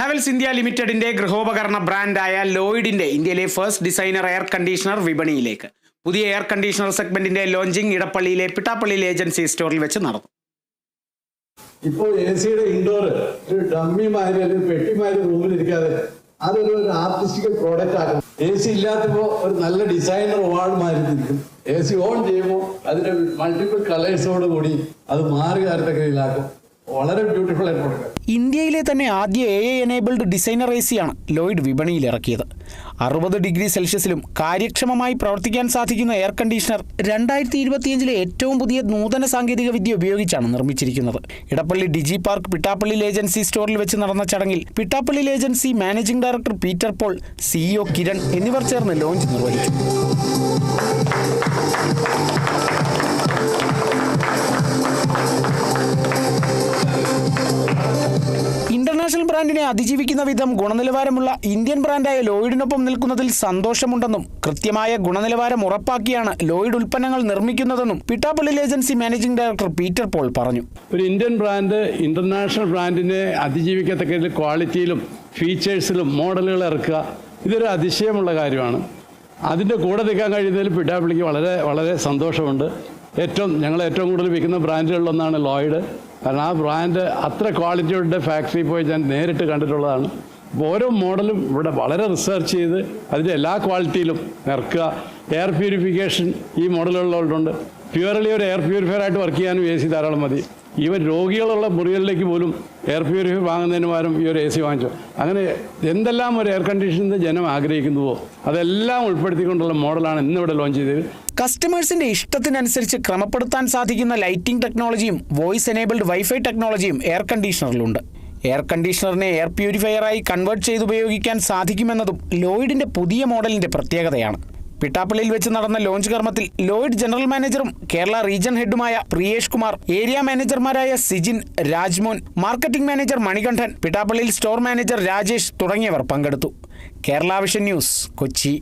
Havells India ലിമിറ്റഡിന്റെ ഗൃഹോപകരണ ബ്രാൻഡായ ലോയിഡിന്റെ ഇന്ത്യയിലെ first designer air conditioner വിപണിയിലേക്ക്. പുതിയ എയർ കണ്ടീഷണർ സെഗ്മെന്റിന്റെ ലോഞ്ചിങ് ഇടപ്പള്ളിയിലെ പിട്ടാപ്പള്ളിയിൽ ഏജൻസി സ്റ്റോറിൽ വെച്ച് നടന്നു. ഇപ്പോൾ എസിയുടെ ഇൻഡോർ ഒരു ഡമ്മിമാര് അല്ലെങ്കിൽ പെട്ടിമാര് റൂമിലിരിക്കാതെ അതൊരു ആർട്ടിസ്റ്റിക്കൽ പ്രോഡക്റ്റ് ആക്കണം. എ സി ഇല്ലാത്തപ്പോൾ ഒരു നല്ല ഡിസൈനർ അവാർഡ് നിൽക്കും. എ സി ഓൺ ചെയ്യുമ്പോൾ അതിന്റെ മൾട്ടിപ്പിൾ കളേഴ്സോട് കൂടി അത് മാറി കാര്യത്തൊക്കെയിലാക്കും. വളരെ ബ്യൂട്ടിഫുൾ ആയിട്ട് കൊടുക്കുക. ഇന്ത്യയിലെ തന്നെ ആദ്യ AI എനേബിൾഡ് ഡിസൈനർ AC ആണ് ലോയിഡ് വിപണിയിൽ ഇറക്കിയത്. 60 ഡിഗ്രി സെൽഷ്യസിലും കാര്യക്ഷമമായി പ്രവർത്തിക്കാൻ സാധിക്കുന്ന എയർ കണ്ടീഷണർ 2025 ഏറ്റവും പുതിയ നൂതന സാങ്കേതിക വിദ്യ ഉപയോഗിച്ചാണ് നിർമ്മിച്ചിരിക്കുന്നത്. ഇടപ്പള്ളി ഡിജി പാർക്ക് പിട്ടാപ്പള്ളിയിൽ ഏജൻസി സ്റ്റോറിൽ വെച്ച് നടന്ന ചടങ്ങിൽ പിട്ടാപ്പള്ളിയിൽ agency managing director Peter Paul, CEO Kiran എന്നിവർ ചേർന്ന് ലോഞ്ച് നിർവഹിച്ചു. ഇന്റർനാഷണൽ ബ്രാൻഡിനെ അതിജീവിക്കുന്ന വിധം ഗുണനിലവാരമുള്ള ഇന്ത്യൻ ബ്രാൻഡായ ലോയിഡിനൊപ്പം നിൽക്കുന്നതിൽ സന്തോഷമുണ്ടെന്നും കൃത്യമായ ഗുണനിലവാരം ഉറപ്പാക്കിയാണ് ലോയിഡ് ഉൽപ്പന്നങ്ങൾ നിർമ്മിക്കുന്നതെന്നും പിട്ടാപ്പള്ളിയിൽ agency managing director Peter Paul പറഞ്ഞു. ഒരു ഇന്ത്യൻ ബ്രാൻഡ് ഇന്റർനാഷണൽ ബ്രാൻഡിനെ അതിജീവിക്കത്തക്ക ക്വാളിറ്റിയിലും ഫീച്ചേഴ്സിലും മോഡലുകൾ ഇറക്കുക, ഇതൊരു അതിശയമുള്ള കാര്യമാണ്. അതിൻ്റെ കൂടെ നിൽക്കാൻ കഴിയുന്നതിൽ പിട്ടാപ്പള്ളിക്ക് വളരെ വളരെ സന്തോഷമുണ്ട്. ഞങ്ങൾ ഏറ്റവും കൂടുതൽ വിൽക്കുന്ന ബ്രാൻഡുകളിലൊന്നാണ് ലോയിഡ്. കാരണം ആ ബ്രാൻഡ് അത്ര ക്വാളിറ്റിയുടെ ഫാക്ടറി പോയി ഞാൻ നേരിട്ട് കണ്ടിട്ടുള്ളതാണ്. ഓരോ മോഡലും ഇവിടെ വളരെ റിസർച്ച് ചെയ്ത് അതിൻ്റെ എല്ലാ ക്വാളിറ്റിയിലും ഇറക്കുക. എയർ പ്യൂരിഫിക്കേഷൻ ഈ മോഡലുകളിലുണ്ട്. പ്യുവർലി ഒരു എയർ പ്യൂരിഫയർ ആയിട്ട് വർക്ക് ചെയ്യാനും AC ധാരാളം മതി. ഈവൻ രോഗികളുള്ള മുറികളിലേക്ക് പോലും എയർ പ്യൂരിഫയർ വാങ്ങുന്നതിന് പകരം ഈ ഒരു AC വാങ്ങിച്ചു. അങ്ങനെ എന്തെല്ലാം ഒരു എയർ കണ്ടീഷനിൽ ജനം ആഗ്രഹിക്കുന്നുവോ അതെല്ലാം ഉൾപ്പെടുത്തിക്കൊണ്ടുള്ള മോഡലാണ് ഇന്നിവിടെ ലോഞ്ച് ചെയ്തത്. കസ്റ്റമേഴ്സിന്റെ ഇഷ്ടത്തിനനുസരിച്ച് ക്രമപ്പെടുത്താൻ സാധിക്കുന്ന ലൈറ്റിംഗ് ടെക്നോളജിയും വോയിസ് എനേബിൾഡ് വൈഫൈ ടെക്നോളജിയും എയർ കണ്ടീഷണറിലുണ്ട്. എയർ കണ്ടീഷണറിനെ എയർ പ്യൂരിഫയറായി കൺവേർട്ട് ചെയ്ത് ഉപയോഗിക്കാൻ സാധിക്കുമെന്നതും ലോയിഡിന്റെ പുതിയ മോഡലിന്റെ പ്രത്യേകതയാണ്. പിട്ടാപ്പള്ളിയിൽ വെച്ച് നടന്ന ലോഞ്ച് കർമ്മത്തിൽ ലോയിഡ് ജനറൽ മാനേജറും കേരള റീജിയൻ ഹെഡുമായ പ്രിയേഷ് കുമാർ, ഏരിയ മാനേജർമാരായ സിജിൻ, രാജ്മോൻ, മാർക്കറ്റിംഗ് മാനേജർ മണികണ്ഠൻ, പിട്ടാപ്പള്ളിയിൽ സ്റ്റോർ മാനേജർ രാജേഷ് തുടങ്ങിയവർ പങ്കെടുത്തു. Kerala vision news, Kochi.